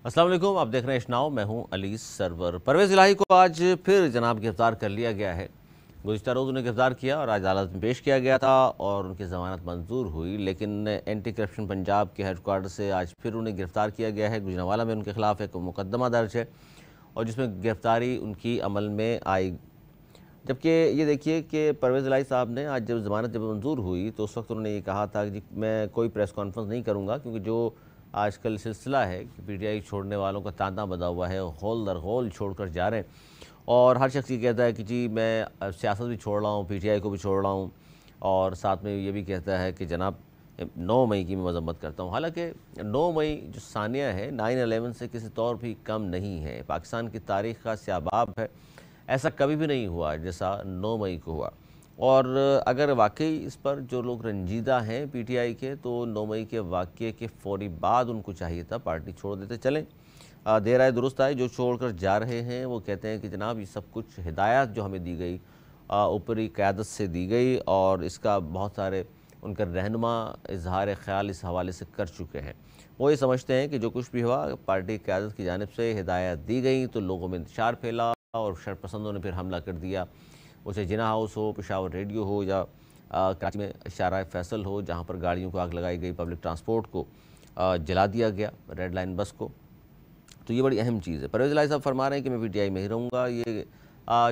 अस्सलाम वालेकुम, आप देख रहे हैं इश्नाव। मैं हूं अली सरवर। परवेज़ इलाही को आज फिर जनाब गिरफ्तार कर लिया गया है। गुज़िश्ता रोज़ उन्हें गिरफ्तार किया और आज अदालत में पेश किया गया था और उनकी ज़मानत मंजूर हुई, लेकिन एंटी करप्शन पंजाब के हेडक्वार्टर से आज फिर उन्हें गिरफ्तार किया गया है। गुजरांवाला में उनके खिलाफ एक मुकदमा दर्ज है और जिसमें गिरफ्तारी उनकी अमल में आई। जबकि ये देखिए कि परवेज़ इलाही साहब ने आज जब मंजूर हुई तो उस वक्त उन्होंने ये कहा था कि मैं कोई प्रेस कॉन्फ्रेंस नहीं करूँगा, क्योंकि जो आजकल सिलसिला है कि पीटीआई छोड़ने वालों का तांता बंधा हुआ है, होल दर होल छोड़कर जा रहे हैं और हर शख्स ये कहता है कि जी मैं सियासत भी छोड़ रहा हूँ, पीटीआई को भी छोड़ रहा हूँ और साथ में ये भी कहता है कि जनाब 9 मई की मैं मजम्मत करता हूँ। हालांकि 9 मई जो सानिया है 9/11 से किसी तौर भी कम नहीं है, पाकिस्तान की तारीख़ का स्याबाब है। ऐसा कभी भी नहीं हुआ जैसा 9 मई को हुआ। और अगर वाकई इस पर जो लोग रंजीदा हैं पीटीआई के, तो 9 मई के वाक़ये के फ़ौरी बाद उनको चाहिए था पार्टी छोड़ देते। चलें, देर आए दुरुस्त आए, जो छोड़कर जा रहे हैं वो कहते हैं कि जनाब ये सब कुछ हिदायत जो हमें दी गई ऊपरी क़यादत से दी गई और इसका बहुत सारे उनके रहनुमा इजहार ख्याल इस हवाले से कर चुके हैं। वो ये समझते हैं कि जो कुछ भी हुआ पार्टी क़यादत की जानिब से हिदायत दी गई, तो लोगों में इंतशार फैला और शरपसंदों ने फिर हमला कर दिया। उसे जिना हाउस हो, पेशावर रेडियो हो या कराची में शारा फैसल हो, जहाँ पर गाड़ियों को आग लगाई गई, पब्लिक ट्रांसपोर्ट को जला दिया गया, रेड लाइन बस को। तो ये बड़ी अहम चीज़ है। परवेज़ इलाही साहब फरमा रहे हैं कि मैं पीटीआई में ही रहूँगा। ये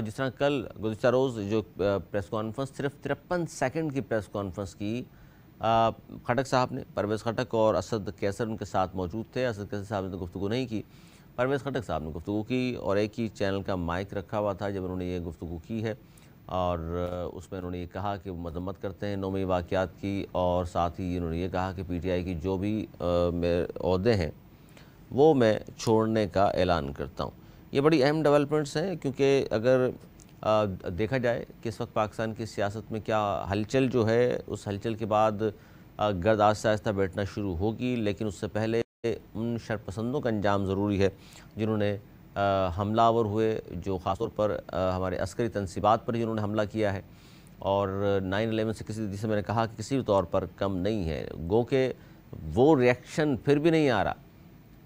जिस तरह कल गुज़िश्ता रोज़ जो प्रेस कॉन्फ्रेंस सिर्फ 53 सेकंड की प्रेस कॉन्फ्रेंस की खटक साहब ने, परवेज़ खटक और असद कैसर उनके साथ मौजूद थे। असद कैसर साहब ने तो गुफ्तगू नहीं की, परवेज़ खटक साहब ने गुफ्तगू की और एक ही चैनल का माइक रखा हुआ था जब उन्होंने ये गुफ्तगू की है और उसमें उन्होंने ये कहा कि वो मजम्मत करते हैं 9 मई वाक़यात की और साथ ही उन्होंने ये कहा कि पीटीआई की जो भी ओहदे हैं वो मैं छोड़ने का ऐलान करता हूँ। ये बड़ी अहम डेवलपमेंट्स हैं, क्योंकि अगर देखा जाए कि इस वक्त पाकिस्तान की सियासत में क्या हलचल जो है, उस हलचल के बाद गर्द आहिस्ता आहिस्ता बैठना शुरू होगी, लेकिन उससे पहले उन शरपसंदों का अंजाम ज़रूरी है जिन्होंने हमलावर हुए, जो ख़ासतौर पर हमारे अस्करी तनसीबात पर जिन्होंने हमला किया है और 9/11 से किसी, जिसे मैंने कहा कि किसी भी तौर पर कम नहीं है। गो के वो रिएक्शन फिर भी नहीं आ रहा।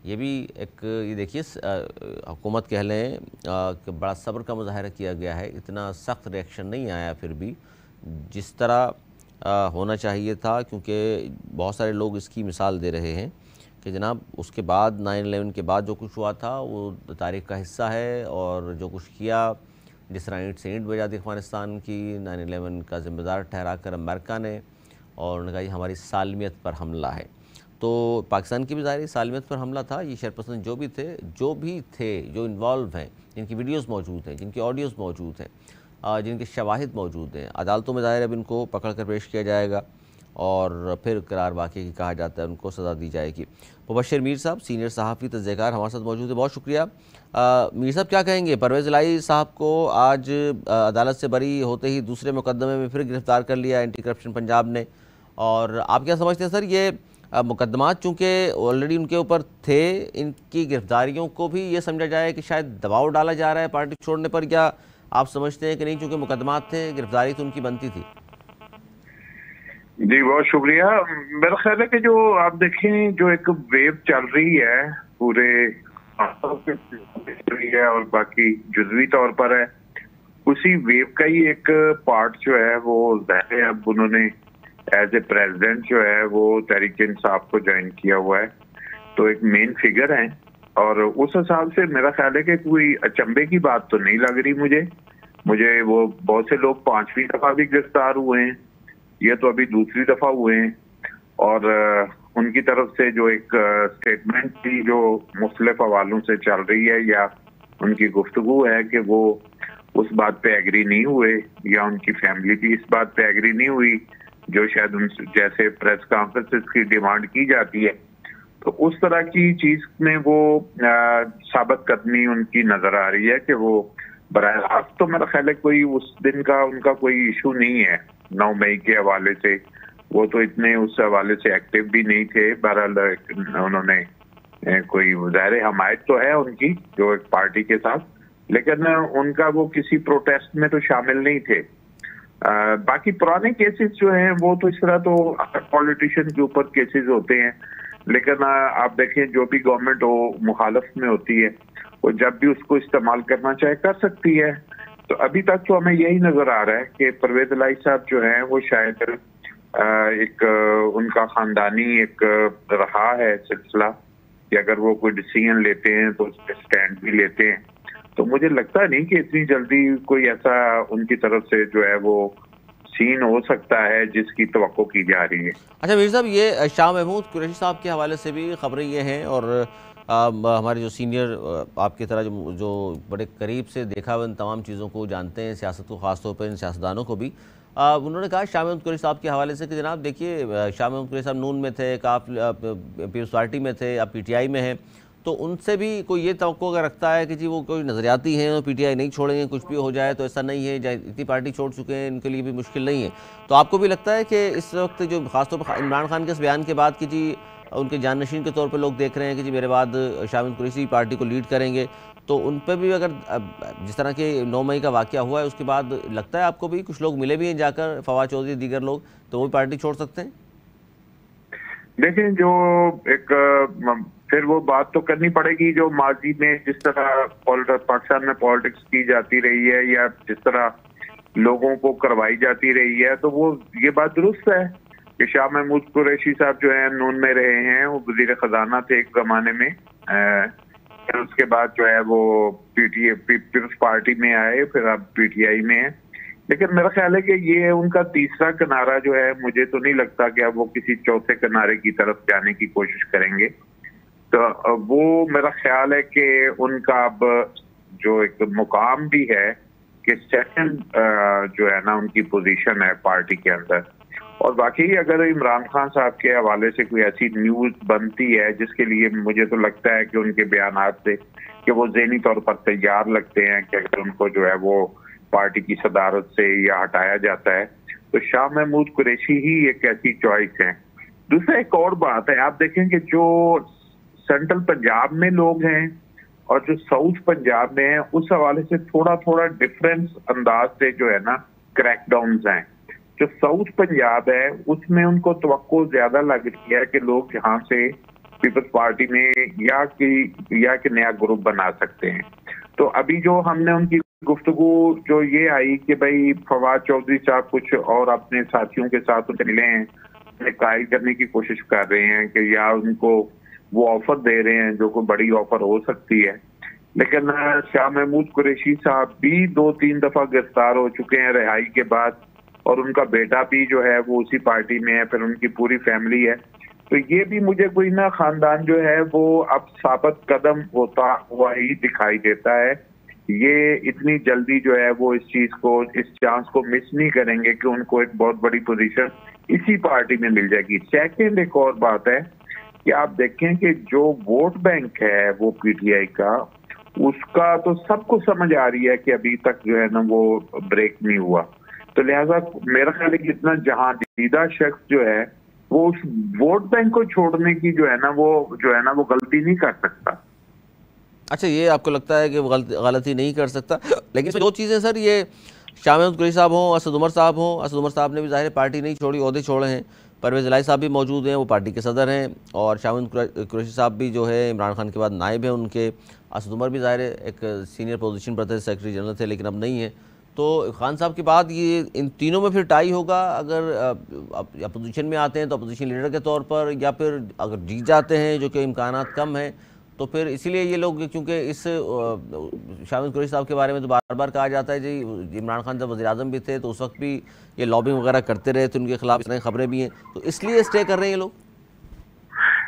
ये भी एक, ये देखिए हुकूमत कह लें कि बड़ा सब्र का मुजाहरा किया गया है, इतना सख्त रिएक्शन नहीं आया फिर भी जिस तरह होना चाहिए था, क्योंकि बहुत सारे लोग इसकी मिसाल दे रहे हैं कि जनाब उसके बाद 9/11 के बाद जो कुछ हुआ था वो तारीख़ का हिस्सा है और जो कुछ किया, जिस तरह ईंट से ईंट बजा दी अफ़गानिस्तान की, 9/11 का ज़िम्मेदार ठहरा कर अमेरिका ने, और उन्होंने कहा ये हमारी सालमियत पर हमला है। तो पाकिस्तान की भी ज़ाहिर सालमियत पर हमला था। ये शरपसंद जो भी थे, जो इन्वॉल्व हैं, जिनकी वीडियोज़ मौजूद हैं, जिनकी ऑडियोज़ मौजूद हैं, जिनके शवाहिद मौजूद हैं, अदालतों में ज़ाहिर अब इनको पकड़ कर पेश किया जाएगा और फिर करार वाक़ई की कहा जाता है उनको सज़ा दी जाएगी। मुबश्शिर मीर साहब, सीनियर सहाफ़ी तज़्ज़ियाकार, हमारे साथ मौजूद है, बहुत शुक्रिया। मीर साहब क्या कहेंगे, परवेज़ इलाही साहब को आज अदालत से बरी होते ही दूसरे मुकदमे में फिर गिरफ़्तार कर लिया एंटी करप्शन पंजाब ने, और आप क्या समझते हैं सर, ये मुकदमात चूँकि ऑलरेडी उनके ऊपर थे, इनकी गिरफ्तारियों को भी ये समझा जाए कि शायद दबाव डाला जा रहा है पार्टी छोड़ने पर, या आप समझते हैं कि नहीं, चूँकि मुकदमात थे, गिरफ्तारी तो उनकी बनती थी? जी बहुत शुक्रिया। मेरा ख्याल है कि जो आप देखें, जो एक वेव चल रही है पूरे है और बाकी जुज़वी तौर पर है, उसी वेव का ही एक पार्ट जो है वो ज़ाहिर है अब उन्होंने एज ए प्रेसिडेंट जो है वो तहरीक इंसाफ को ज्वाइन किया हुआ है, तो एक मेन फिगर है और उस हिसाब से मेरा ख्याल है कि कोई अचंभे की बात तो नहीं लग रही मुझे वो बहुत से लोग 5वीं दफा भी गिरफ्तार हुए हैं, ये तो अभी दूसरी दफा हुए हैं और उनकी तरफ से जो एक स्टेटमेंट थी जो मुख्तलिफ हवालों से चल रही है या उनकी गुफ्तगू है कि वो उस बात पे एग्री नहीं हुए या उनकी फैमिली भी इस बात पे एग्री नहीं हुई जो शायद उन जैसे प्रेस कॉन्फ्रेंसेस की डिमांड की जाती है, तो उस तरह की चीज में वो साबित कदमी उनकी नजर आ रही है कि वो बराह रास्त, तो मेरा ख्याल है कोई उस दिन का उनका कोई इशू नहीं है 9 मई के हवाले से, वो तो इतने उस हवाले से एक्टिव भी नहीं थे। बहरहाल उन्होंने कोई ज़ाहिर हमायत तो है उनकी जो एक पार्टी के साथ, लेकिन उनका वो किसी प्रोटेस्ट में तो शामिल नहीं थे। बाकी पुराने केसेस जो हैं वो तो इस तरह तो पॉलिटिशियन के ऊपर केसेस होते हैं, लेकिन आप देखें जो भी गवर्नमेंट वो मुखालफ में होती है, वो जब भी उसको इस्तेमाल करना चाहे कर सकती है। तो अभी तक तो हमें यही नजर आ रहा है कि परवेज इलाही साहब जो हैं वो शायद एक उनका खानदानी एक रहा है सिलसिला कि अगर वो कोई डिसीजन लेते हैं तो उस पर स्टैंड भी लेते हैं। तो मुझे लगता नहीं कि इतनी जल्दी कोई ऐसा उनकी तरफ से जो है वो सीन हो सकता है जिसकी तवक्को की जा रही है। अच्छा मीर साहब, ये शाह महमूद कुरैशी साहब के हवाले से भी खबरें ये हैं, और हमारे जो सीनियर आपकी तरह जो बड़े करीब से देखा हुआ इन तमाम चीज़ों को जानते हैं, सियासत को, ख़ासतौर पर इन सियासतदानों को भी, उन्होंने कहा शाह महमूद कुरैशी साहब के हवाले से कि जनाब देखिए, शाह महमूद कुरैशी साहब नून में थे, आप पीपल्स पार्टी में थे, आप पीटीआई में हैं, तो उनसे भी कोई ये तवक्को अगर रखता है कि जी वो कोई नज़रियाती हैं और पीटीआई नहीं छोड़ेंगे, कुछ भी हो जाए, तो ऐसा नहीं है, इतनी पार्टी छोड़ चुके हैं, इनके लिए भी मुश्किल नहीं है। तो आपको भी लगता है कि इस वक्त जो खासतौर पर इमरान खान के इस बयान के बाद कि जी उनके जाननशीन के तौर पे लोग देख रहे हैं कि जी मेरे बाद शाह महमूद कुरैशी पार्टी को लीड करेंगे, तो उन पर भी अगर जिस तरह के 9 मई का वाक़या हुआ है उसके बाद लगता है आपको भी कुछ लोग मिले भी हैं जाकर, फवाद चौधरी दीगर लोग, तो वो पार्टी छोड़ सकते हैं? देखें, जो एक फिर वो बात तो करनी पड़ेगी जो माजी में जिस तरह पाकिस्तान में पॉलिटिक्स की जाती रही है या जिस तरह लोगों को करवाई जाती रही है, तो वो ये बात दुरुस्त है कि शाह महमूद कुरैशी साहब जो है नून में रहे हैं, वो वजीर खजाना थे एक जमाने में, फिर उसके बाद जो है वो पीपल्स पार्टी में आए, फिर अब पीटीआई में है। लेकिन मेरा ख्याल है कि ये उनका तीसरा किनारा जो है, मुझे तो नहीं लगता कि अब वो किसी चौथे किनारे की तरफ जाने की कोशिश करेंगे। तो वो मेरा ख्याल है कि उनका अब जो एक मुकाम भी है कि सेकंड जो है ना उनकी पोजीशन है पार्टी के अंदर। और बाकी अगर इमरान खान साहब के हवाले से कोई ऐसी न्यूज बनती है जिसके लिए मुझे तो लगता है कि उनके बयानात से कि वो ज़हनी तौर पर तैयार लगते हैं कि अगर उनको जो है वो पार्टी की सदारत से या हटाया जाता है, तो शाह महमूद कुरैशी ही एक ऐसी चॉइस है। दूसरा एक और बात है, आप देखें कि जो सेंट्रल पंजाब में लोग हैं और जो साउथ पंजाब में है, उस हवाले से थोड़ा थोड़ा डिफरेंस अंदाज से जो है ना क्रैकडाउन हैं। जो साउथ पंजाब है उसमें उनको तवक्को ज्यादा लग रही है कि लोग यहाँ से पीपल्स पार्टी में या कि नया ग्रुप बना सकते हैं। तो अभी जो हमने उनकी गुफ्तगू जो ये आई कि भाई फवाद चौधरी साहब कुछ और अपने साथियों के साथ उनसे मिले हैं, उन्हें कायल करने की कोशिश कर रहे हैं कि या उनको वो ऑफर दे रहे हैं जो कोई बड़ी ऑफर हो सकती है। लेकिन शाह महमूद कुरैशी साहब भी 2-3 दफा गिरफ्तार हो चुके हैं रिहाई के बाद, और उनका बेटा भी जो है वो उसी पार्टी में है, फिर उनकी पूरी फैमिली है। तो ये भी मुझे कोई ना खानदान जो है वो अब साबित कदम होता हुआ ही दिखाई देता है। ये इतनी जल्दी जो है वो इस चांस को मिस नहीं करेंगे कि उनको एक बहुत बड़ी पोजीशन इसी पार्टी में मिल जाएगी। सेकंड एक और बात है कि आप देखें कि जो वोट बैंक है वो पीटीआई का, उसका तो सबको समझ आ रही है कि अभी तक जो है ना वो ब्रेक नहीं हुआ। तो लिहाजा मेरा ख्याल है कि इतना जहांदीदा शख्स जो है वो उस वोट बैंक को छोड़ने की जो है ना वो गलती नहीं कर सकता। अच्छा, ये आपको लगता है कि वो गलती नहीं कर सकता, लेकिन इसमें दो चीज़ें सर, ये शाह महमूद कुरैशी साहब हों, असद उमर साहब हों, असद उमर साहब ने भी ज़ाहिर पार्टी नहीं छोड़ी, ओहदे छोड़े हैं, परवेज़ इलाही साहब भी मौजूद हैं, वो पार्टी के सदर हैं, और शाह महमूद कुरैशी साहब भी जो है इमरान खान के बाद नायब हैं उनके, असद उमर भी ज़ाहिर एक सीनियर पोजीशन पर थे, सेक्रेटरी जनरल थे, लेकिन अब नहीं है। तो खान साहब के बाद ये इन तीनों में फिर टाई होगा, अगर अपोजिशन में आते हैं तो अपोजिशन लीडर के तौर पर, या फिर अगर जीत जाते हैं जो कि इम्कानात कम हैं, तो फिर इसीलिए ये लोग, क्योंकि इस शाह महमूद कुरैशी साहब के बारे में तो बार बार कहा जाता है जी इमरान खान जब वज़ीर आज़म भी थे तो उस वक्त भी ये लॉबिंग वगैरह करते रहे, तो उनके खिलाफ इस तरह खबरें भी हैं, तो इसलिए स्टे कर रहे हैं ये लोग।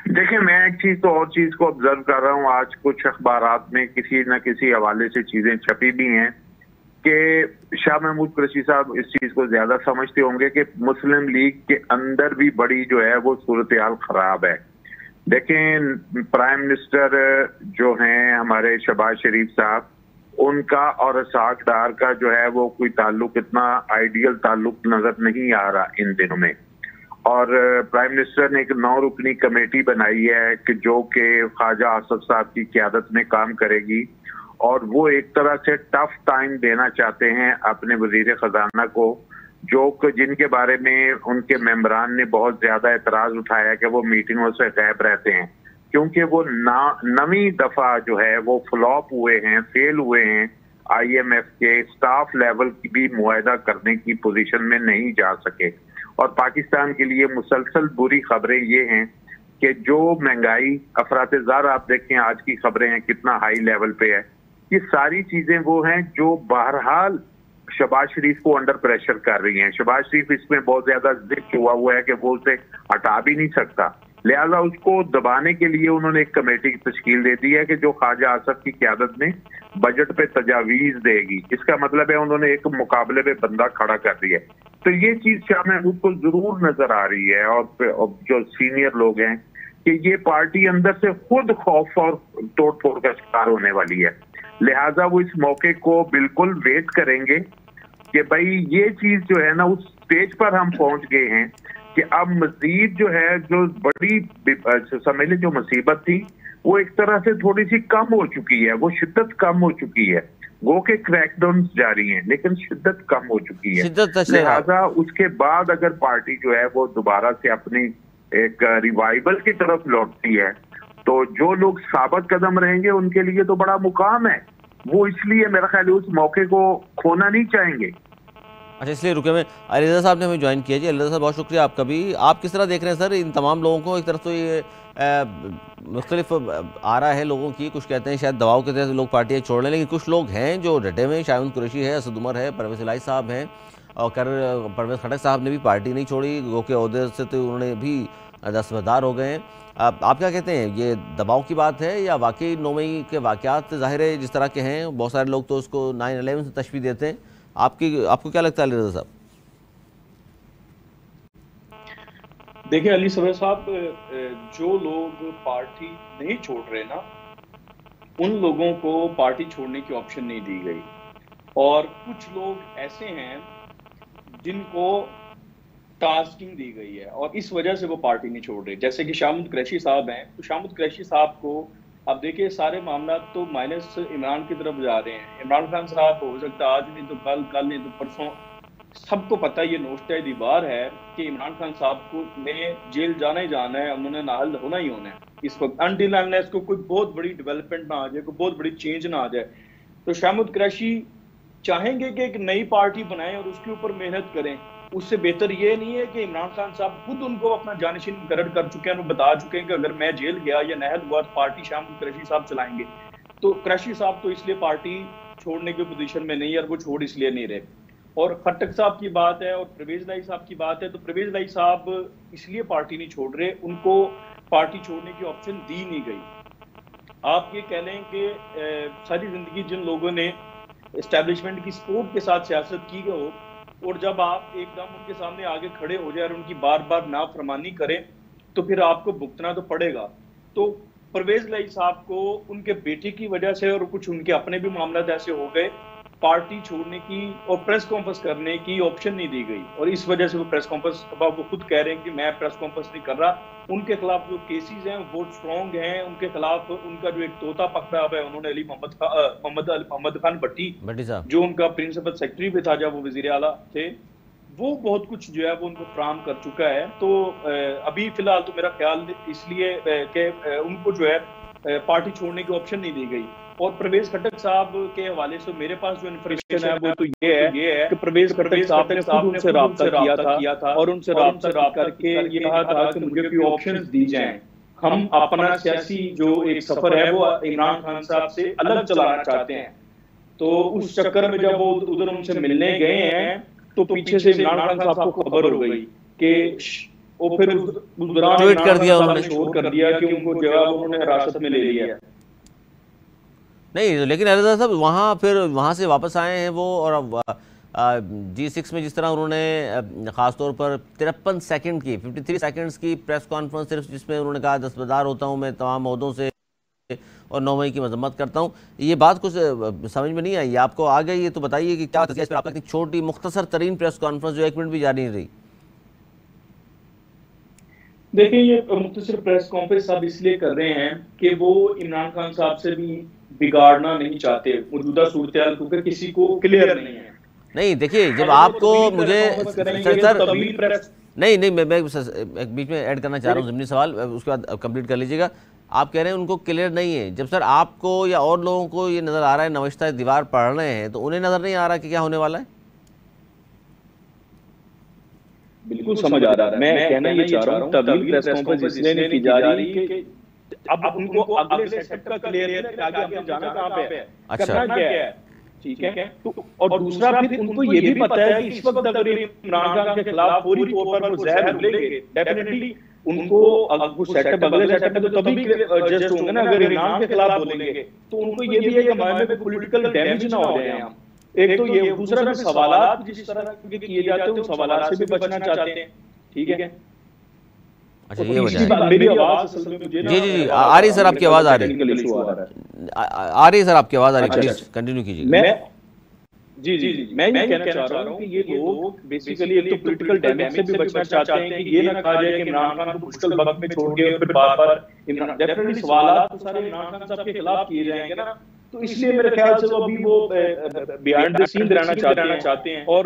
देखिए, मैं एक चीज तो और चीज को ऑब्जर्व कर रहा हूँ, आज कुछ अखबारात में किसी न किसी हवाले से चीजें छपी भी हैं कि शाह महमूद कुरैशी साहब इस चीज को ज्यादा समझते होंगे कि मुस्लिम लीग के अंदर भी बड़ी जो है वो सूरत हाल खराब है। देखें, प्राइम मिनिस्टर जो हैं हमारे शहबाज शरीफ साहब, उनका और इसाक डार का जो है वो कोई ताल्लुक इतना आइडियल ताल्लुक नजर नहीं आ रहा इन दिनों में। और प्राइम मिनिस्टर ने एक 9 रुकनी कमेटी बनाई है कि जो कि ख्वाजा आसफ साहब की क़यादत में काम करेगी, और वो एक तरह से टफ टाइम देना चाहते हैं अपने वजीर खजाना को, जिनके बारे में उनके मेंबरान ने बहुत ज्यादा एतराज उठाया कि वो मीटिंगों से गायब रहते हैं, क्योंकि वो नवी दफा जो है वो फ्लॉप हुए हैं, फेल हुए हैं। IMF के स्टाफ लेवल की भी मुआहदा करने की पोजीशन में नहीं जा सके। और पाकिस्तान के लिए मुसलसल बुरी खबरें ये हैं कि जो महंगाई, अफरात-ए-ज़र, आप देखें आज की खबरें हैं कितना हाई लेवल पे है। ये सारी चीजें वो हैं जो बहरहाल शहबाज शरीफ को अंडर प्रेशर कर रही हैं। शहबाज शरीफ इसमें बहुत ज्यादा जिद हुआ है कि वो उसे हटा भी नहीं सकता, लिहाजा उसको दबाने के लिए उन्होंने एक कमेटी की तश्कील दे दी है कि जो ख्वाजा आसफ की क़यादत में बजट पे तजावीज देगी। इसका मतलब है उन्होंने एक मुकाबले में बंदा खड़ा कर दिया है। तो ये चीज शाह महमूद को जरूर नजर आ रही है, और जो सीनियर लोग हैं, कि ये पार्टी अंदर से खुद खौफ और तोड़ फोड़ का शिकार होने वाली है। लिहाजा वो इस मौके को बिल्कुल वेट करेंगे कि भाई ये चीज जो है ना, उस स्टेज पर हम पहुंच गए हैं कि अब मजीद जो है, जो बड़ी समझ लीजिए जो मुसीबत थी वो एक तरह से थोड़ी सी कम हो चुकी है, वो शिद्दत कम हो चुकी है। वो के क्रैकडाउन जारी हैं लेकिन शिद्दत कम हो चुकी है। लिहाजा उसके बाद अगर पार्टी जो है वो दोबारा से अपनी एक रिवाइवल की तरफ लौटती है, तो जो लोग साबित कदम रहेंगे उनके लिए तो बड़ा मुकाम है। वो इसलिए मेरा ख्याल है उस मौके को खोना नहीं चाहेंगे। अच्छा, इसलिए रुके में अलीरज़ा साहब ने हमें ज्वाइन किया जी। अलीरज़ा साहब बहुत शुक्रिया आपका भी। आप किस तरह देख रहे हैं सर इन तमाम लोगों को? एक तरफ तो ये मुख्तलिफ आ रहा है लोगों की, कुछ कहते हैं शायद दबाव के तहत लोग पार्टियाँ छोड़ लें, लेकिन कुछ लोग हैं जो डटे में, शाहिद कुरैशी है, असद उमर है, परवेज़ इलाही साहब हैं, और परवेज़ खटक साहब ने भी पार्टी नहीं छोड़ी, गो के ओहदे से तो उन्होंने भी दस्तबरदार हो गए हैं। आप क्या कहते हैं, ये दबाव की बात है या वाकई 9 मई के वाक़यात ज़ाहिर है जिस तरह के हैं, बहुत सारे लोग तो उसको 9/11 से तशबीह देते हैं। आपको क्या लगता है अलीरज़ा साहब? देखिए अली सबर साहब, जो लोग पार्टी नहीं छोड़ रहे ना, उन लोगों को पार्टी छोड़ने की ऑप्शन नहीं दी गई, और कुछ लोग ऐसे हैं जिनको टास्किंग दी गई है और इस वजह से वो पार्टी नहीं छोड़ रहे। जैसे कि शाह महमूद कुरैशी साहब हैं, तो शाह महमूद कुरैशी साहब को अब देखिए सारे मामला तो माइनस इमरान की तरफ जा रहे हैं। इमरान खान साहब हो सकता है आज नहीं तो कल, कल नहीं तो परसों, सबको पता है, ये नोश्ता दीवार है कि इमरान खान साहब को ने जेल जाना ही जाना है, उन्होंने नाहल होना ही होना है इस वक्त, अनटिल अनलेस को कोई बहुत बड़ी डेवलपमेंट ना आ जाए, कोई बहुत बड़ी चेंज ना आ जाए। तो शाह महमूद कुरैशी चाहेंगे कि एक नई पार्टी बनाएं और उसके ऊपर मेहनत करें। उससे बेहतर ये नहीं है कि इमरान खान साहब खुद उनको अपना जानशीन मुकर्रर कर चुके हैं, वो बता चुके हैं कि अगर मैं जेल गया या नाहल हुआ तो पार्टी शाह महमूद कुरैशी साहब चलाएंगे। तो कुरैशी साहब तो इसलिए पार्टी छोड़ने की पोजीशन में नहीं है, और वो छोड़ इसलिए नहीं रहे। और खट्टक साहब की बात है और परवेज इलाही साहब की बात है, तो परवेज इलाही साहब इसलिए पार्टी नहीं छोड़ रहे, उनको पार्टी छोड़ने की ऑप्शन दी नहीं गई। आप ये कह लें कि सारी जिंदगी जिन लोगों ने एस्टेब्लिशमेंट की सपोर्ट के साथ सियासत की हो, और जब आप एकदम उनके सामने आगे खड़े हो जाए और उनकी बार बार नाफरमानी करें, तो फिर आपको भुगतना तो पड़ेगा। तो परवेज इलाही साहब को उनके बेटे की वजह से और कुछ उनके अपने भी मामला ऐसे हो गए, पार्टी छोड़ने की और प्रेस कॉन्फ्रेंस करने की ऑप्शन नहीं दी गई, और इस वजह से वो प्रेस कॉन्फ्रेंस, अब वो खुद कह रहे हैं कि मैं प्रेस कॉन्फ्रेंस नहीं कर रहा। उनके खिलाफ जो केसेस हैं वो बहुत स्ट्रॉन्ग हैं, उनके खिलाफ उनका जो एक तोता पकड़ा हुआ है उन्होंने, अली मोहम्मद खान भट्टी साहब, जो उनका प्रिंसिपल सेक्रेटरी भी था जब वो वजीर आला थे, वो बहुत कुछ जो है वो उनको फ्राहम कर चुका है। तो अभी फिलहाल तो मेरा ख्याल इसलिए कि उनको जो है पार्टी छोड़ने की ऑप्शन नहीं दी गई। और परवेज खट्टक साहब के हवाले से मेरे पास जो इन्फॉर्मेशन है वो तो ये है कि परवेज खट्टक साहब ने खुद उनसे राब्ता किया था और उनसे राब्ता करके ये कहा था कि मुझे कोई ऑप्शंस दी जाएं, हम अपना सियासी जो एक सफर है वो इमरान खान साहब से अलग चलाना चाहते हैं। तो उस चक्कर में जब वो उधर उनसे मिलने गए हैं, तो पीछे से इमरान खान साहब को खबर हो गई कि वो फिर उस दौरान ट्वीट कर दिया, उन्होंने शोर कर दिया कि उनको जो है उन्होंने हिरासत में ले लिया। नहीं, लेकिन अलीरज़ा साहब वहाँ से वापस आए हैं वो, और G6 में जिस तरह उन्होंने ख़ासतौर पर 53 सेकंड की 53 सेकंड्स की प्रेस कॉन्फ्रेंस सिर्फ, जिसमें उन्होंने कहा दस्तबरदार होता हूँ मैं तमाम ओहदों से और 9 मई की मजम्मत करता हूँ, ये बात कुछ समझ में नहीं आई। आपको आ गई ये तो बताइए कि क्या इस पर आपका इतनी छोटी मुख्तसर तरीन प्रेस कॉन्फ्रेंस जो 1 मिनट भी जारी नहीं रही। देखिए ये मुख्तसर प्रेस कॉन्फ्रेंस साहब इसलिए कर रहे हैं कि वो इमरान खान साहब से भी बिगाड़ना नहीं चाहते मौजूदा सूरत, क्योंकि किसी को क्लियर नहीं है नहीं देखिए, जब आपको मुझे सर नहीं मैं एक बीच में ऐड करना चाह रहा हूँ ज़मीनी सवाल, उसके बाद कंप्लीट कर लीजिएगा। आप कह रहे हैं उनको क्लियर नहीं है, जब सर आपको या और लोगों को ये नज़र आ रहा है नविश्ता दीवार पढ़ रहे हैं, तो उन्हें नज़र नहीं आ रहा कि क्या होने वाला है? बिल्कुल समझ आ रहा है। मैं कहना ये चाह रहा हूँ तभी प्रेस कॉन्फ्रेंस इसलिए नहीं की जा रही कि अब उनको अगले सेटअप का क्लियर है कि आगे हमें जाना कहाँ पे है, करना क्या है, ठीक है। तो और दूसरा फिर उनको ये भी पता है कि इस वक्त अगर इमरान खान के खिलाफ पूरी तौर पर वो जहर उगलेंगे, डेफिनेटली उनको वो सेटअप अगले सेटअप में तो तभी एडजस्ट होंगे ना। अगर इमरान के खिलाफ बोलेंगे तो उनको ये भी है कि हमारे में पॉलिटिकल डैमेज ना हो जाए हम। एक तो ये, दूसरा भी सवालात जिस तरह के किए जाते हैं उन सवालात से भी बचना चाहते हैं, ठीक है। अच्छा, ये वजह है। मेरी आवाज असल में मुझे जी जी जी आ रही सर, आपकी आवाज़ आ रही है सर, आपकी आवाज़ आ रही है, प्लीज कंटिन्यू कीजिए। जी जी जी मैं ये कहना चाह रहा हूँ कि ये लोग बेसिकली एक तो पॉलिटिकल डैमेज से भी बचना चाहते हैं कि ये ना कहा जाए कि इमरान खान को मुश्किल वक्त में छोड़ के फिर बार-बार डेफिनेटली सवालात तो सारे इमरान खान साहब के खिलाफ किए जाएंगे ना, तो इसलिए मेरे ख्याल से वो अभी वो बिहाइंड द सीन रहना चाहते हैं। और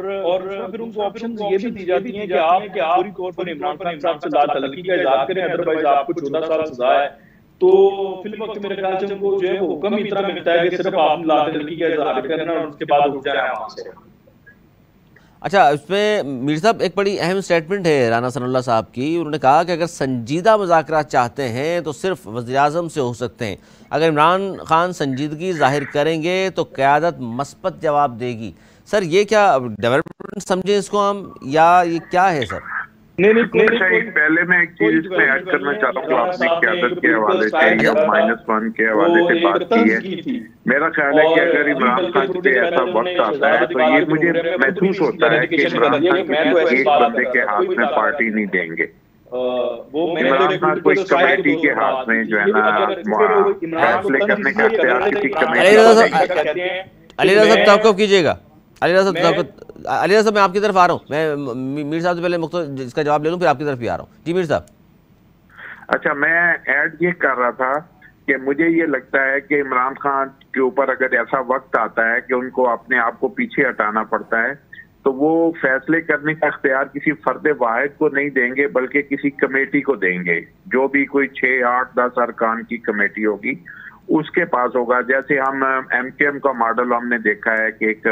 फिर उनको ऑप्शंस ये भी दी जाती हैं कि आप पूरी तौर पर इमरान खान साहब से ला तलकी का इजाफा करें, अदरवाइज आपको 14 साल सजा है। तो फिर वक्त मेरे ख्याल से उनको जो है वो हुक्म इतना मिलता है कि सिर्फ आप ला तलकी का इजाफा करना और उसके बाद उठ जाना वहां से। अच्छा, इसमें मीर साहब एक बड़ी अहम स्टेटमेंट है राना सनाउल्लाह साहब की। उन्होंने कहा कि अगर संजीदा मुज़ाकरात चाहते हैं तो सिर्फ वज़ीर-ए-आज़म से हो सकते हैं, अगर इमरान खान संजीदगी जाहिर करेंगे तो क़यादत मस्बत जवाब देगी। सर ये क्या डेवलपमेंट समझें इसको हम, या ये क्या है सर? नहीं, पहले मैं एक चीज इसमें ऐड करना चाहता हूँ। आपने क़यादत के हवाले से या -1 के हवाले से बात की है। मेरा ख्याल है कि अगर इमरान खान पे ऐसा वक्त आता है तो ये मुझे महसूस होता है कि इमरान खान किसी एक बंदे के हाथ में पार्टी नहीं देंगे। इमरान खान को एक कमेटी के हाथ में जो है ना फैसले करने का इख्तियार किसी कमेटी को देंगे। अली रज़ा साहब तवक्कुफ़ कीजिएगा, अली रज़ा साहब मैं आपकी तरफ आ रहा हूँ। मैं मीर साहब से पहले इसका जवाब ले लूँ, फिर आपकी तरफ ही आ रहा हूँ। जी मीर साहब। अच्छा, मैं ऐड ये कर रहा था कि मुझे ये लगता है कि इमरान खान के ऊपर अगर ऐसा वक्त आता है कि उनको अपने आप को पीछे हटाना पड़ता है तो वो फैसले करने का इख्तियार किसी फर्द वाहिद को नहीं देंगे बल्कि किसी कमेटी को देंगे, जो भी कोई 6, 8, 10 अरकान की कमेटी होगी उसके पास होगा। जैसे हम MKM का मॉडल हमने देखा है कि एक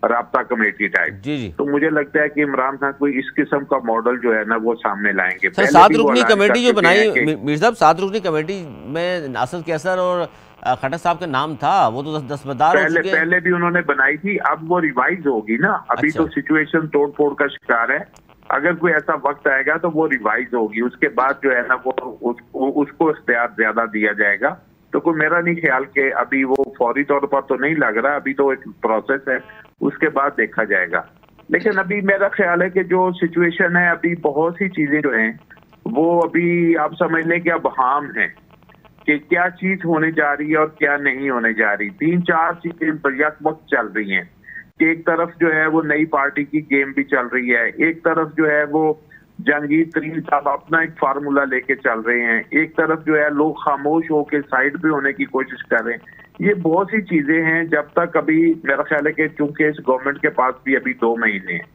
राब्ता कमेटी टाइप। तो मुझे लगता है कि इमरान खान कोई इस किस्म का मॉडल जो है ना वो सामने लाएंगे। सर 7 रुकनी कमेटी जो बनाई मीर साहब, 7 रुकनी कमेटी में असद कैसर और खट्टर साहब का नाम था, वो तो दस्तबरदार हो चुके हैं। पहले भी उन्होंने बनाई थी, अब वो रिवाइज होगी ना। अभी तो सिचुएशन तोड़ फोड़ का शिकार है। अगर कोई ऐसा वक्त आएगा तो वो रिवाइज होगी, उसके बाद जो है ना वो उसको इख्तियार ज्यादा दिया जाएगा। तो कोई मेरा नहीं ख्याल कि अभी वो फौरी तौर पर तो नहीं लग रहा, अभी तो एक प्रोसेस है, उसके बाद देखा जाएगा। लेकिन अभी मेरा ख्याल है कि जो सिचुएशन है अभी बहुत सी चीजें जो हैं वो अभी आप समझ लें कि अब हाम है कि क्या चीज होने जा रही है और क्या नहीं होने जा रही। 3-4 चीजें वक्त चल रही हैं कि एक तरफ जो है वो नई पार्टी की गेम भी चल रही है, एक तरफ जो है वो जहांगीर तरीन साहब अपना एक फार्मूला लेके चल रहे हैं, एक तरफ जो है लोग खामोश होकर साइड पे होने की कोशिश कर रहे हैं। ये बहुत सी चीजें हैं। जब तक अभी मेरा ख्याल है कि चूंकि इस गवर्नमेंट के पास भी अभी 2 महीने हैं,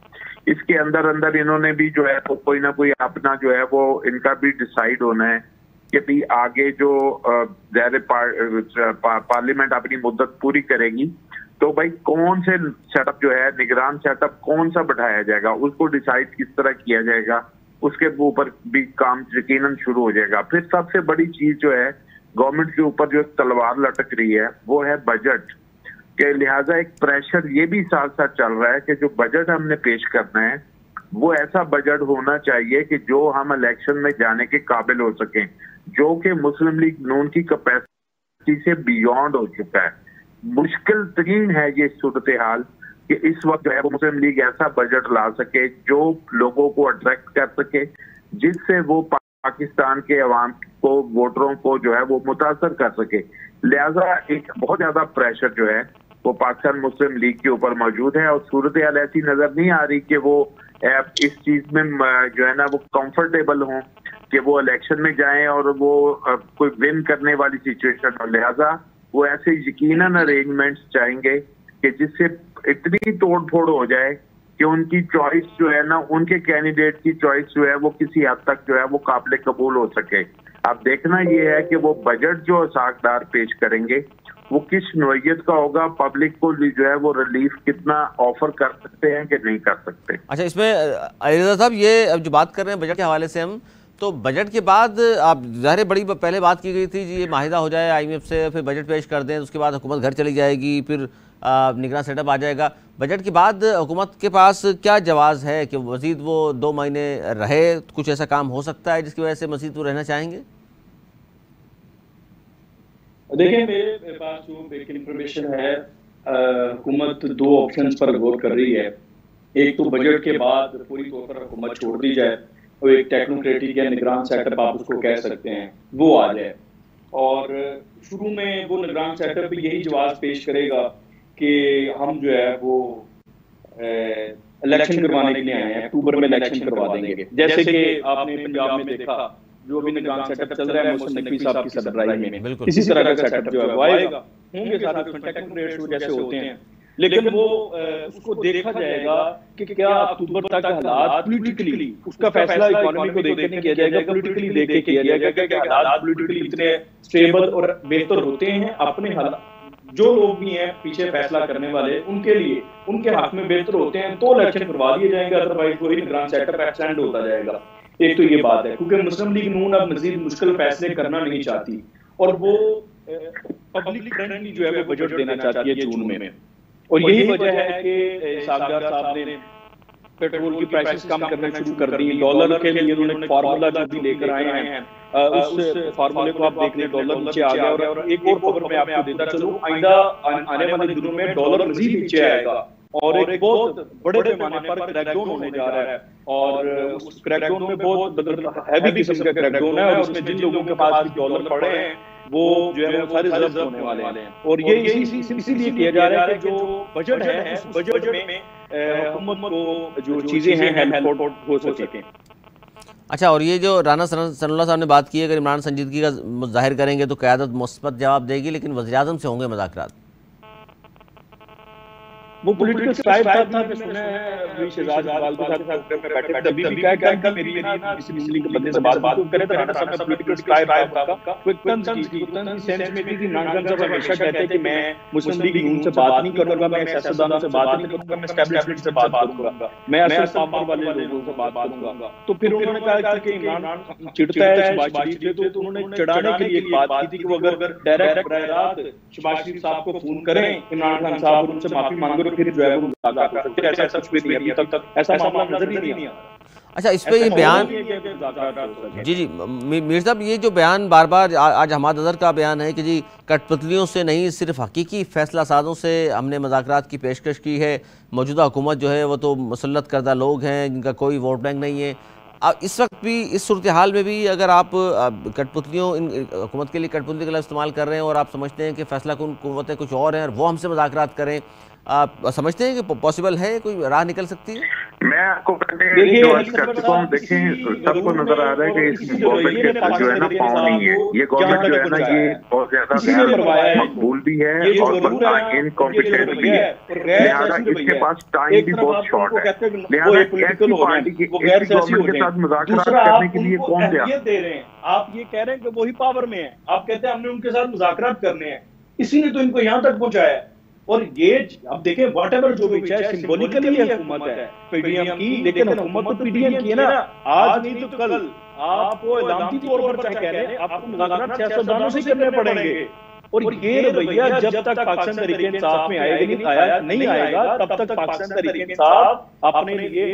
इसके अंदर इन्होंने भी जो है तो कोई ना कोई अपना जो है वो इनका भी डिसाइड होना है कि भी आगे जो पार्लियामेंट अपनी मुद्दत पूरी करेगी तो भाई कौन से सेटअप जो है निगरान सेटअप कौन सा बैठाया जाएगा, उसको डिसाइड किस तरह किया जाएगा, उसके ऊपर भी काम यकीनन शुरू हो जाएगा। फिर सबसे बड़ी चीज जो है गवर्नमेंट के ऊपर जो तलवार लटक रही है वो है बजट के लिहाजा एक प्रेशर ये भी साथ साथ चल रहा है कि जो बजट हमने पेश करना है वो ऐसा बजट होना चाहिए कि जो हम इलेक्शन में जाने के काबिल हो सकें, जो कि मुस्लिम लीग नून की कैपेसिटी से बियॉन्ड हो चुका है। मुश्किल तरीन है ये सूरत हाल कि इस वक्त जो है वो मुस्लिम लीग ऐसा बजट ला सके जो लोगों को अट्रैक्ट कर सके, जिससे वो पाकिस्तान के अवाम को, वोटरों को जो है वो मुतासर कर सके। लिहाजा एक बहुत ज्यादा प्रेशर जो है वो पाकिस्तान मुस्लिम लीग के ऊपर मौजूद है और सूरत हाल ऐसी नजर नहीं आ रही कि वो इस चीज में जो है ना वो कंफर्टेबल हों कि वो इलेक्शन में जाएं और वो कोई विन करने वाली सिचुएशन हो। लिहाजा वो ऐसे यकीनन अरेंजमेंट्स चाहेंगे कि जिससे इतनी तोड़ फोड़ हो जाए कि उनकी चॉइस जो है ना, उनके कैंडिडेट की चॉइस जो है वो किसी हद तक जो है वो काबिल कबूल हो सके। अब देखना ये है कि वो बजट जो साखदार पेश करेंगे वो किस नोयत का होगा, पब्लिक को जो है वो रिलीफ कितना ऑफर कर सकते हैं कि नहीं कर सकते। अच्छा, इसमें अलीरज़ा साहब ये अब जो बात कर रहे हैं बजट के हवाले से हम, तो बजट के बाद आप ज़ाहिर बड़ी पहले बात की गई थी जी ये माहिदा हो जाए IMF से, फिर बजट पेश कर दें, उसके बाद हुकूमत घर चली जाएगी, फिर निगरान सेटअप आ जाएगा। बजट के बाद हुकूमत के पास क्या जवाज़ है कि मज़ीद वो 2 महीने रहे? कुछ ऐसा काम हो सकता है जिसकी वजह से मज़ीद वो रहना चाहेंगे? देखिए, मेरे पास जो एक इंफॉर्मेशन है, हुकूमत 2 ऑप्शंस पर गौर कर रही है। एक तो बजट के बाद पूरी तौर पर हुकूमत छोड़ दी जाए और एक टेक्नोक्रेटिक या निगरान सेटअप आप उसको कह सकते हैं वो आ जाए, और शुरू में वो निगरान सेटअप यही जवाब पेश करेगा कि हम जो है वो इलेक्शन करवाने के लिए आए हैं, अक्टूबर में इलेक्शन करवा देंगे। जैसे कि आपने पंजाब में देखा जो अभी निगरान सेटअप चल रहा है मोहसिन नकवी साहब की सरबराही में, इसी तरह का सेटअप जो है वो आएगा। होंगे सारे टेक्नोक्रेट्स जैसे होते हैं, लेकिन वो उसको देखा जाएगा कि क्या अक्टूबर तक हालात पॉलिटिकली, उसका फैसला इकोनॉमी को देख के नहीं किया जाएगा, पॉलिटिकली देख के किया जाएगा कि हालात पॉलिटिकली इतने स्टेबल और बेहतर होते हैं अपने हालात, जो लोग भी हैं पीछे फैसला करने वाले उनके लिए उनके हक में बेहतर होते हैं तो इलेक्शन करवा दिए जाएंगे, अदरवाइज वही निगरान सेटअप एक्सटेंड होता जाएगा। एक तो ये बात है, क्योंकि मुस्लिम लीग नून अब मजीद मुश्किल फैसले करना नहीं चाहती और वो पब्लिक फ्रेंडली जो है वो बजट देना चाहती है जून में, और यही वजह है कि सागदार साहब ने पेट्रोल की प्राइसेस कम करना शुरू कर दी। डॉलर के लिए उन्होंने फार्मूला जो भी लेकर आए हैं, उस फार्मूले को आप देख लें, डॉलर नीचे आ गया। और एक और खबर मैं आपको देता चलूं, आइंदा आने वाले दिनों में डॉलर मजीद नीचे आएगा और एक बहुत बड़े पैमाने पर क्रैकडाउन होने जा रहा है, और उस क्रैकडाउन में बहुत हैवी किस्म का क्रैकडाउन है, और उसमें जिन लोगों के पास भी डॉलर पड़े हैं वो जो है वो सारे जब्त होने वाले हैं। और ये इसीलिए किया जा रहा है कि जो बजट है उस बजट में हुकूमत को जो चीजें हैं हेल्प हो सके। अच्छा, और ये जो राना सनाउल्लाह साहब ने बात की है, अगर इमरान संजीदगी का जाहिर करेंगे तो क़यादत मुस्बत जवाब देगी, लेकिन वज़ीर-ए-आज़म से होंगे मुज़ाकरात। वो पॉलिटिकल स्ट्राइक था कि सुना है शहजाद इकबाल के साथ में बैठे तभी भी क्या कि मेरी किसी मुस्लिम के बंदे से बात करे तो राणा साहब ने पॉलिटिकल स्ट्राइक था वो तंज की सेंस में थी कि इमरान साहब हमेशा कहते हैं कि मैं मुस्लिम लीग नून से बात नहीं करूंगा, मैं सियासतदानों से बात नहीं करूंगा, मैं एस्टैब्लिशमेंट से बात करूंगा, मैं असल पावर वाले लोगों से बात करूंगा। तो फिर उन्होंने कहा कि इमरान चिढ़ता है शहबाज शरीफ से, तो उन्होंने चिढ़ाने के लिए एक बात की थी कि वो अगर डायरेक्ट बराह रास्त शहबाज शरीफ साहब को फोन करें इमरान खान साहब और उनसे माफी मांगे फिर जो है वो मुलाकात कर सकते हैं। ऐसा सच में नहीं, अभी तक ऐसा मामला नजर ही नहीं आ रहा। अच्छा, इस पे ये बयान जी मीर साहब, ये जो बयान बार बार आज हमाद अजहर का बयान है कि जी कठपुतलियों से नहीं सिर्फ हकीकी फैसला साजों से हमने मुज़ाकरात की पेशकश की है, मौजूदा हुकूमत जो है वो तो मुसल्लत करदा लोग हैं जिनका कोई वोट बैंक नहीं है। अब इस वक्त भी इस सूरत हाल में भी अगर आप कठपुतलियों इन हुकूमत के लिए कठपुतली का इस्तेमाल कर रहे हैं और आप समझते हैं कि फैसला कौन कुव्वतें कुछ और हैं और वो हमसे मुज़ाकरात करें, आप समझते हैं कि पॉसिबल है, कोई राह निकल सकती है? मैं आपको कर चुका हूँ। देखें, सबको नजर आ रहा है कि इस गवर्नमेंट के पास जो है ना पाँव नहीं है। ये गवर्नमेंट जो है ना ये बहुत ज्यादा मकबूल भी है और इनकॉम्पिटेंट भी है, लिहाजा इसके पास टाइम भी बहुत शॉर्ट है। लिहाजा ऐसी पार्टी की गवर्नमेंट के साथ मुज़ाकरात करने के लिए कौन दे रहे हैं? आप ये कह रहे हैं कि वही पावर में है, आप कहते हैं हमने उनके साथ मुज़ाकरात करने हैं, इसी ने तो इनको यहाँ तक पहुंचाया है। और ये अब देखें व्हाटएवर जो भी चाहे सिंबॉलिकली ये हुकूमत है पीडीएम की, लेकिन हुकूमत तो पीडीएम की है ना, आज नहीं तो कल आपको इलामी तौर पर चाहे कह रहे हैं आपको मुज़ाकरात सियासतदानों से करने पड़ेंगे। और ये रवैया जब तक पाकिस्तान तहरीक इंसाफ में आएगा नहीं आएगा तब तक पाकिस्तान तहरीक इंसाफ अपने लिए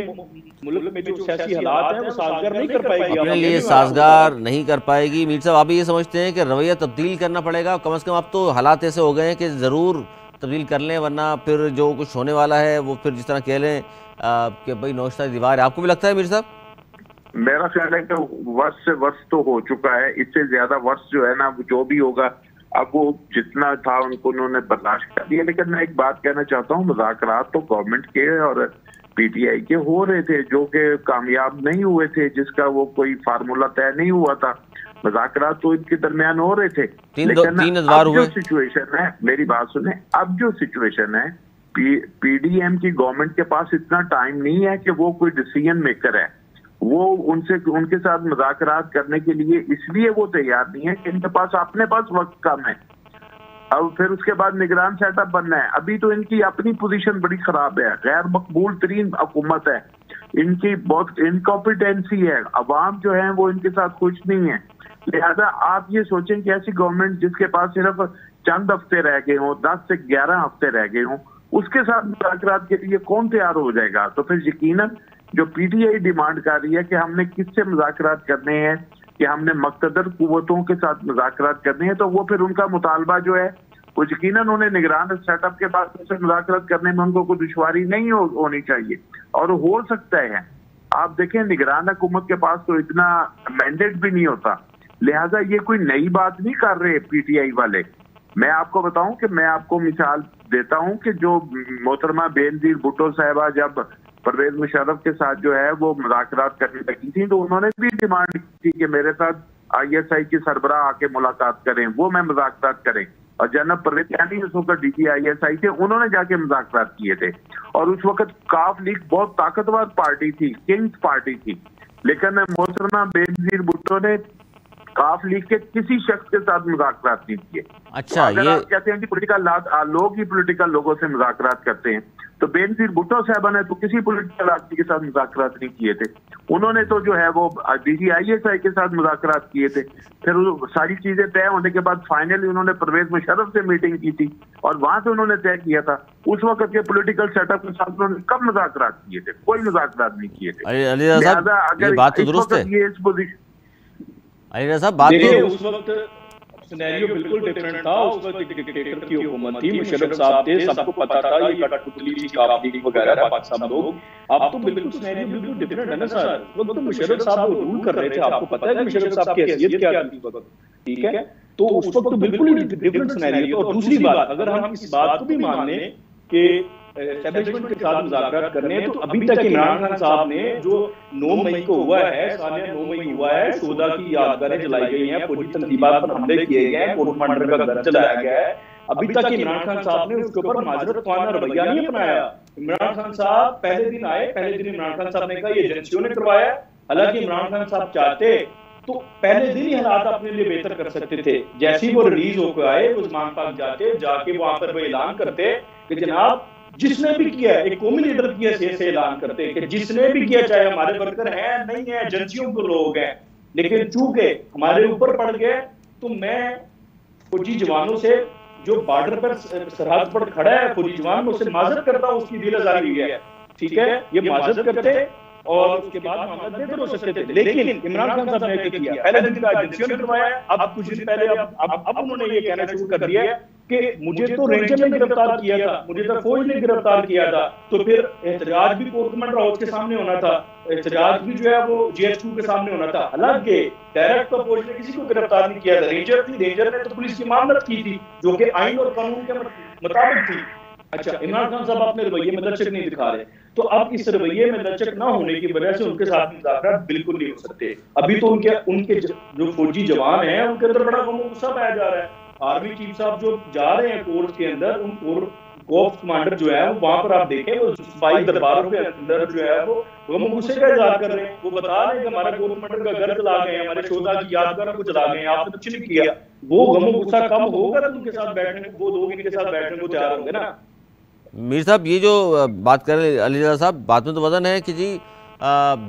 मुल्क में जो सियासी हालात हैं वो साजगार नहीं कर पाएगी, अपने लिए साजगार नहीं कर पाएगी। मीर साहब, आप ये समझते हैं कि रवैया तब्दील करना पड़ेगा? कम से कम अब तो हालात ऐसे हो गए हैं कि ज़रूर तब्दील कर लें, वरना फिर जो कुछ होने वाला है वो फिर जिस तरह कह लें कि भाई नौशता दीवार है। आपको भी लगता है मीर साहब? मेरा ख्याल है कि वर्ष से वर्ष तो हो चुका है, इससे ज्यादा वर्ष जो है ना जो भी होगा अब वो जितना था उनको उन्होंने बर्दाश्त कर दिया। लेकिन मैं एक बात कहना चाहता हूँ, मुज़ाकरात तो गवर्नमेंट के और पीटीआई के हो रहे थे जो कि कामयाब नहीं हुए थे, जिसका वो कोई फार्मूला तय नहीं हुआ था। मुज़ाकरात तो इनके दरमियान हो रहे थे, लेकिन अब जो सिचुएशन है, मेरी बात सुने, अब जो सिचुएशन है पीडीएम की गवर्नमेंट के पास इतना टाइम नहीं है कि वो कोई डिसीजन मेकर है। वो उनके साथ मुज़ाकरात करने के लिए इसलिए वो तैयार नहीं है कि इनके पास अपने पास वक्त कम है। अब फिर उसके बाद निगरान सेटअप बनना है। अभी तो इनकी अपनी पोजीशन बड़ी खराब है, गैर मकबूल तरीन हुकूमत है, इनकी बहुत इनकॉम्पिटेंसी है, अवाम जो है वो इनके साथ खुश नहीं है। लिहाजा आप ये सोचें कि ऐसी गवर्नमेंट जिसके पास सिर्फ चंद हफ्ते रह गए हों, 10 से 11 हफ्ते रह गए हों, उसके साथ मुज़ाकरात के लिए कौन तैयार हो जाएगा? तो फिर यकीनन जो पीटीआई डिमांड कर रही है कि हमने किससे मुज़ाकरात करने हैं, कि हमने मुक़्तदर कुव्वतों के साथ मुज़ाकरात करने हैं, तो वो फिर उनका मुतालबा जो है वो यकीनन उन्हें निगरान सेटअप के बाद से मुज़ाकरात करने में उनको कोई दुश्वारी नहीं होनी चाहिए। और हो सकता है, आप देखें निगरान हुकूमत के पास तो इतना मैंडेट भी नहीं होता, लिहाजा ये कोई नई बात नहीं कर रहे पीटीआई वाले। मैं आपको बताऊं कि मैं आपको मिसाल देता हूं कि जो मोहतरमा बेनजीर भुट्टो साहिबा जब परवेज मुशर्रफ के साथ जो है वो मुज़ाकरात करने लगी थी, तो उन्होंने भी डिमांड की कि मेरे साथ आईएसआई की सरबराह आके मुलाकात करें, वो मैं मुज़ाकरात करें। और जनरल परवेज यानी उस वक्त डीजी आईएसआई थे, उन्होंने जाके मुज़ाकरात किए थे। और उस वक्त काफ लीग बहुत ताकतवर पार्टी थी, किंग्स पार्टी थी, लेकिन मोहतरमा बेनजीर भुट्टो ने काफ लीग के किसी शख्स के साथ मुज़ाकरात नहीं किए। अच्छा, तो अगर आप कहते हैं कि पॉलिटिकल लोग ही पॉलिटिकल लोगों से मुज़ाकरात करते हैं, तो बेनजीर भुट्टो साहबा ने तो किसी पॉलिटिकल आदमी के साथ मुज़ाकरात नहीं किए थे। उन्होंने तो जो है वो डीजी आईएसआई के साथ मुज़ाकरात किए थे। फिर सारी चीजें तय होने के बाद फाइनली उन्होंने परवेज मुशर्रफ से मीटिंग की थी और वहां से उन्होंने तय किया था। उस वक्त के पॉलिटिकल सेटअप के साथ उन्होंने कब मुज़ाकरात किए थे? कोई मुज़ाकरात नहीं किए थे। अगर बात तो दुरुस्त है, ये इस पोजीशन अली साहब बात तो उस वक्त सिनेरियो बिल्कुल डिफरेंट था। उस वक्त डिक्टेटर की हुकूमत थी, मुशर्रफ साहब थे, सबको पता था ये कठपुतली थी, काफ लीग वगैरह पाकिस्तान लोग। अब तो बिल्कुल सिनेरियो बिल्कुल डिफरेंट है ना सर। वो तो मुशर्रफ साहब रूल कर रहे थे, आपको पता है कि मुशर्रफ साहब की हैसियत क्या थी उस वक्त, ठीक है? तो उस वक्त तो बिल्कुल ही डिफरेंट सिनेरियो। और दूसरी बात, अगर हम इस बात को भी मान लें कि एस्टैब्लिशमेंट के साथ मुज़ाकरात करने हैं, तो अभी तक इमरान खान साहब ने जो 9 मई को हुआ है, सालिया 9 मई हुआ है, शोधा की यादगारें जलाई गई हैं, फौजी तंजीबात पर हमले किए गए हैं, कोर्ट कमांडर का घर जलाया गया है, अभी तक इमरान खान साहब ने उसके ऊपर माजरत ख्वाना रवैया नहीं अपनाया। इमरान खान साहब पहले दिन आए, पहले दिन इमरान खान साहब ने कहा ये एजेंसियों ने करवाया। हालांकि इमरान खान साहब चाहते तो पहले दिन ही हालात अपने लिए बेहतर कर सकते थे। जैसे ही वो रिलीज होकर आए, उस्मान पाक जाके वहां पर वो ऐलान करते कि जनाब जिसने भी किया, एक कौमी लीडर की हैसियत से ऐलान करते कि जिसने भी किया, चाहे हमारे वर्कर हैं नहीं है, एजेंसियों के लोग हैं, लेकिन चूंकि हमारे ऊपर पड़ गए, तो मैं फौजी जवानों से जो बॉर्डर पर सरहद पर खड़ा है फौजी जवान, उससे माजरत करता हूं, उसकी दिल आजारी हुई है, ठीक है? ये माजरत करते और उसके बाद मामला बेहतर हो सकते थे। लेकिन इमरान खान साहब ने क्या किया? पहले दिन का एजेंसियों ने करवाया, अब कुछ दिन पहले अब उन्होंने ये कहना शुरू कर दिया कि मुझे तो रेंजर ने गिरफ्तार किया था, मुझे तो फौज ने गिरफ्तार किया था, तो फिर एहतजाज भी कोर्ट कमांडर हाउस के सामने होना था, एहतजाज भी जो है वो जीएचक्यू के सामने होना था। हालांकि डायरेक्ट तो फौज ने किसी को गिरफ्तार नहीं किया था, रेंजर थी, रेंजर ने तो पुलिस की मामलत की थी जो कि आइन और कानून के मुताबिक थी। अच्छा, इमरान खान साहब अपने रवैये में लचक नहीं दिखा रहे, तो अब इस रवैये में लचक ना होने की वजह से उनके साथ मुज़ाकरात बिल्कुल नहीं हो सकते। अभी तो उनके जो फौजी जवान हैं उनके अंदर बड़ा गुस्सा पाया जा रहा है। आर्मी चीफ साहब जो जा रहे हैं कोर्ट के अंदर, उन कोर्ट कमांडर जो है वहां पर आप देखें, वो सिपाही दरबारों के अंदर जो है वो गुस्से का इजहार कर रहे हैं। वो बता रहे हैं कि हमारा कोर्ट कमांडर का घर जला गए, हमारे शोधा की यादगारों को जला गए, आपने कुछ नहीं किया। वो गुस्सा कम होगा तो उनके साथ बैठने को, वो लोग इनके साथ बैठने को तैयार होंगे ना। मीर साहब, ये जो बात कर रहे अली साहब, बात में तो वजन है कि जी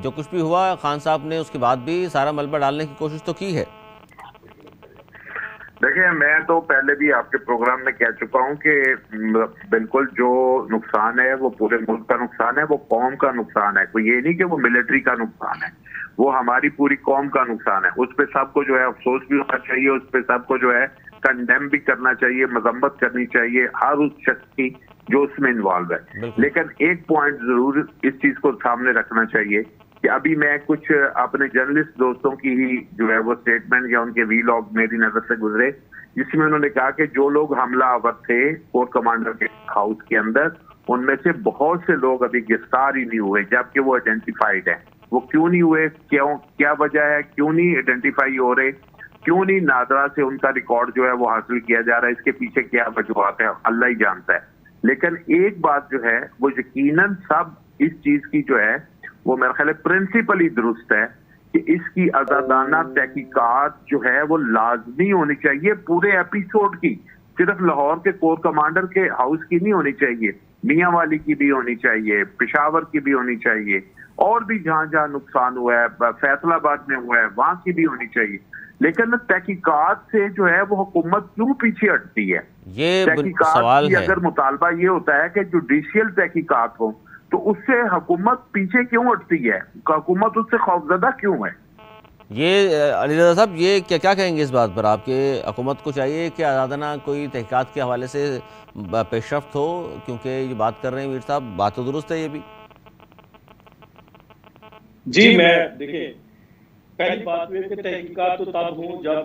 जो कुछ भी हुआ खान साहब ने उसके बाद भी सारा मलबा डालने की कोशिश तो की है। देखिए, मैं तो पहले भी आपके प्रोग्राम में कह चुका हूं कि बिल्कुल जो नुकसान है वो पूरे मुल्क का नुकसान है, वो कौम का नुकसान है। कोई ये नहीं कि वो मिलिट्री का नुकसान है, वो हमारी पूरी कौम का नुकसान है। उस पर सबको जो है अफसोस भी होना चाहिए, उस पर सबको जो है कंडेम भी करना चाहिए, मजम्मत करनी चाहिए हर उस शख्स की जो उसमें इन्वॉल्व है। लेकिन एक पॉइंट जरूर इस चीज को सामने रखना चाहिए कि अभी मैं कुछ अपने जर्नलिस्ट दोस्तों की ही जो है वो स्टेटमेंट या उनके वीलॉग मेरी नजर से गुजरे, जिसमें उन्होंने कहा कि जो लोग हमलावर थे कोर कमांडर के हाउस के अंदर, उनमें से बहुत से लोग अभी गिरफ्तार ही नहीं हुए, जबकि वो आइडेंटिफाइड है। वो क्यों नहीं हुए, क्या वजह है, क्यों नहीं आइडेंटिफाई हो रहे, क्यों नहीं नादरा से उनका रिकॉर्ड जो है वो हासिल किया जा रहा है, इसके पीछे क्या वजूहत है अल्लाह ही जानता है। लेकिन एक बात जो है वो यकीनन सब इस चीज की जो है वो मेरा ख्याल है प्रिंसिपली दुरुस्त है कि इसकी आजादाना तहकीकात जो है वो लाजमी होनी चाहिए, पूरे एपिसोड की, सिर्फ लाहौर के कोर कमांडर के हाउस की नहीं होनी चाहिए, मियां वाली की भी होनी चाहिए, पेशावर की भी होनी चाहिए, और भी जहां जहां नुकसान हुआ है, फैसलाबाद में हुआ है, वहां की भी होनी चाहिए। लेकिन तहकीकात से जो है वो हुकूमत क्यों पीछे हटती है? ये तहकीकात की अगर मुतालबा ये होता है कि जुडिशियल तहकीकात हो तो उससे हुकूमत पीछे क्यों हटती है? हुकूमत उससे खौफजदा क्यों है? ये अलीरज़ा साहब, ये क्या क्या कहेंगे इस बात पर? आपके हुकूमत को चाहिए कि आज़ादाना कोई तहकीकात के हवाले से पेशरफ्त हो, क्योंकि ये बात कर रहे हैं मीर साहब, बात तो दुरुस्त है ये भी। जी, मैं देखिए, पहली बात ये कि तहकीकात तो तब हो जब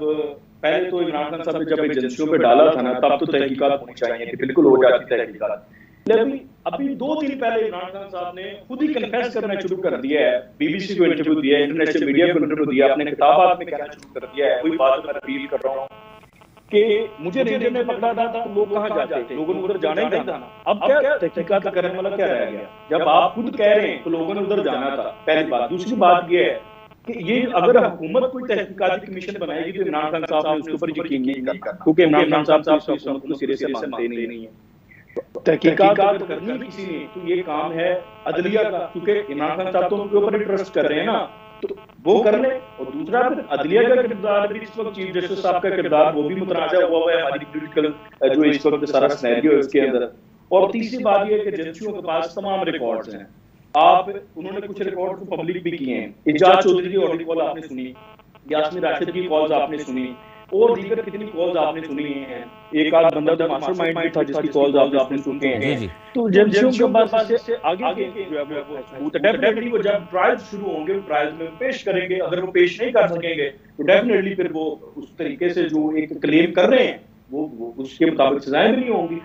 पहले तो इमरान खान साहब ने जब एजेंसियों पे डाला था ना, तब तो तहकीकात होनी चाहिए थी, बिल्कुल हो जाती तहकीकात। लेकिन अभी 2 दिन पहले इमरान खान साहब ने खुद ही कन्फेस करना शुरू कर दिया है, बीबीसी को इंटरव्यू दिया है, इंटरनेशनल मीडिया को इंटरव्यू दिया, अपने किताबात में कहना शुरू कर दिया है। वही बात मैं अपील कर रहा हूँ कि मुझे रेंजर ने पकड़ा था तो लोग कहाँ जाते, लोगों ने उधर जाना ही था। अब क्या तहकीकात करने वाला क्या रह गया? जब आप खुद कह रहे हैं तो लोगों ने उधर जाना था, पहली बात। दूसरी बात ये है कि ये अगर हुकूमत कोई तहकीकाती कमीशन बनाएगी तो इमरान खान साहब ने उसके ऊपर यकीन नहीं करना, क्योंकि इमरान खान साहब हुकूमत को सिरे से मानते नहीं है। तहकीकात तो करनी किसी ने, तो ये काम है अदलिया का, क्योंकि इमरान खान साहब तो उनके ऊपर ही ट्रस्ट कर रहे हैं ना, तो वो कर ले। और दूसरा फिर अदलिया का किरदार भी, इस वक्त चीफ जस्टिस साहब का किरदार वो भी मुतनाज़ा हुआ है हमारी पॉलिटिकल जो इस वक्त सारा सिनेरियो है उसके अंदर। और तीसरी बात ये है कि एजेंसियों के पास तमाम रिकॉर्ड्स हैं। उन्होंने कुछ रिकॉर्ड को पब्लिक भी किए हैं। इजाज चौधरी की ऑडियो कॉल आपने सुनी, यास्मीन राशिद की कॉल्स आपने सुनी, और दीगर कितनी कॉल्स आपने सुनी हैं। एक आध बंदा तो मास्टरमाइंड भी था जिसकी कॉल्स आपने सुने हैं। तो एजेंसियों के पास से आगे वो डेफिनेटली वो जब ट्रायल्स शुरू होंगे, ट्रायल्स में पेश करेंगे। अगर वो पेश नहीं कर सकेंगे तो डेफिनेटली फिर वो उस तरीके से जो एक क्लेम कर रहे हैं वो उसके मुताबिक सजाएं भी नहीं होंगी।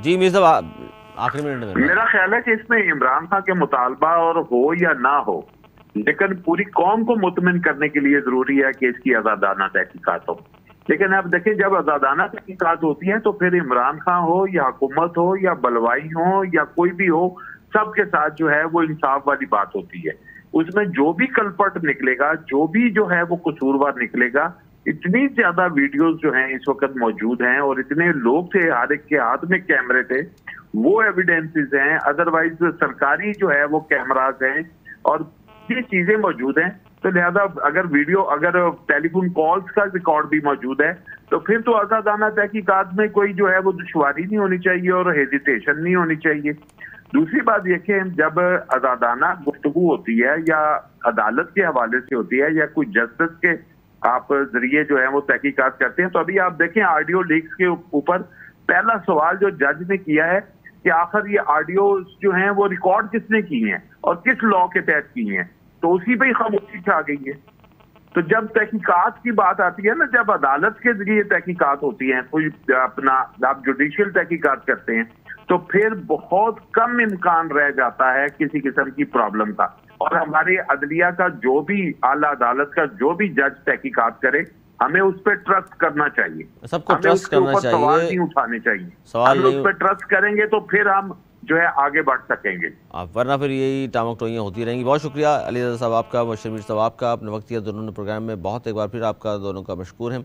जी मीर साहब, आखिरी मिनट में मेरा ख्याल है कि इसमें इमरान खान के मुतालबा और हो या ना हो, लेकिन पूरी कौम को मुतमिन करने के लिए जरूरी है कि इसकी आजादाना तहकीकात हो। लेकिन अब देखें, जब आजादाना तहकीकात होती है तो फिर इमरान खान हो या हुकूमत हो या बलवाई हो या कोई भी हो, सबके साथ जो है वो इंसाफ वाली बात होती है। उसमें जो भी कलपट निकलेगा, जो भी जो है वो कसूरवार निकलेगा। इतनी ज्यादा वीडियोस जो हैं इस वक्त मौजूद हैं और इतने लोग थे, हर एक के हाथ में कैमरे थे, वो एविडेंसेस हैं। अदरवाइज सरकारी जो है वो कैमराज हैं और ये चीजें मौजूद हैं। तो लिहाजा अगर टेलीफोन कॉल्स का रिकॉर्ड भी मौजूद है तो फिर तो आजादाना तहकीकात में कोई जो है वो दुश्वारी नहीं होनी चाहिए और हेजिटेशन नहीं होनी चाहिए। दूसरी बात ये कि जब आजादाना गुफ्तगू होती है या अदालत के हवाले से होती है या कोई जस्टिस के आप जरिए जो है वो तहकीकात करते हैं, तो अभी आप देखें ऑडियो लीक्स के ऊपर पहला सवाल जो जज ने किया है कि आखिर ये ऑडियो जो हैं वो रिकॉर्ड किसने की हैं और किस लॉ के तहत की हैं, तो उसी पे ही खामोशी छा गई है। तो जब तहकीकात की बात आती है ना, जब अदालत के जरिए तहकीकात होती है, कोई अपना आप जुडिशियल तहकीकात करते हैं, तो फिर बहुत कम इम्कान रह जाता है किसी किस्म की प्रॉब्लम का। और हमारे अदलिया का जो भी, आला अदालत का जो भी जज तहकीकात करे, हमें उस पर ट्रस्ट करना चाहिए, सबको ट्रस्ट करना चाहिए, सवाल नहीं उठाने चाहिए। हम उस पर ट्रस्ट करेंगे तो फिर हम जो है आगे बढ़ सकेंगे, वरना फिर यही टामक टोइयाँ होती रहेंगी। बहुत शुक्रिया अलीरज़ा साहब आपका, बशीर मीर साहब आपका, अपने वक्त दिया दोनों ने प्रोग्राम में, बहुत एक बार फिर आपका दोनों का मशकूर है।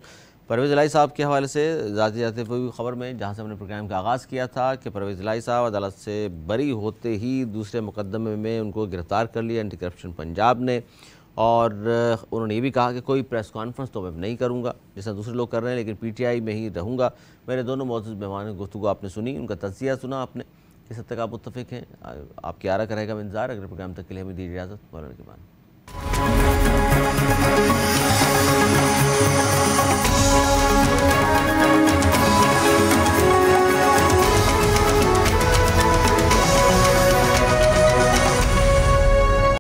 परवेज़ इलाही साहब के हवाले से जाते हुए खबर में, जहाँ से हमने प्रोग्राम का आगाज़ किया था कि परवेज़ इलाही साहब अदालत से बरी होते ही दूसरे मुकदमे में उनको गिरफ़्तार कर लिया एंटी करप्शन पंजाब ने, और उन्होंने ये भी कहा कि कोई प्रेस कॉन्फ्रेंस तो मैं नहीं करूँगा जैसा दूसरे लोग कर रहे हैं, लेकिन PTI में ही रहूँगा। मेरे दोनों मौजूद मेहमान गुफ्तगू आपने सुनी, उनका तज़किया सुना आपने, किस हद तक आप मुत्तफ़िक़ हैं, आपकी आरा का रहेगा इंतज़ार। अगले प्रोग्राम तक के लिए हमें दीजिए इजाज़त। मौलाना के बाद।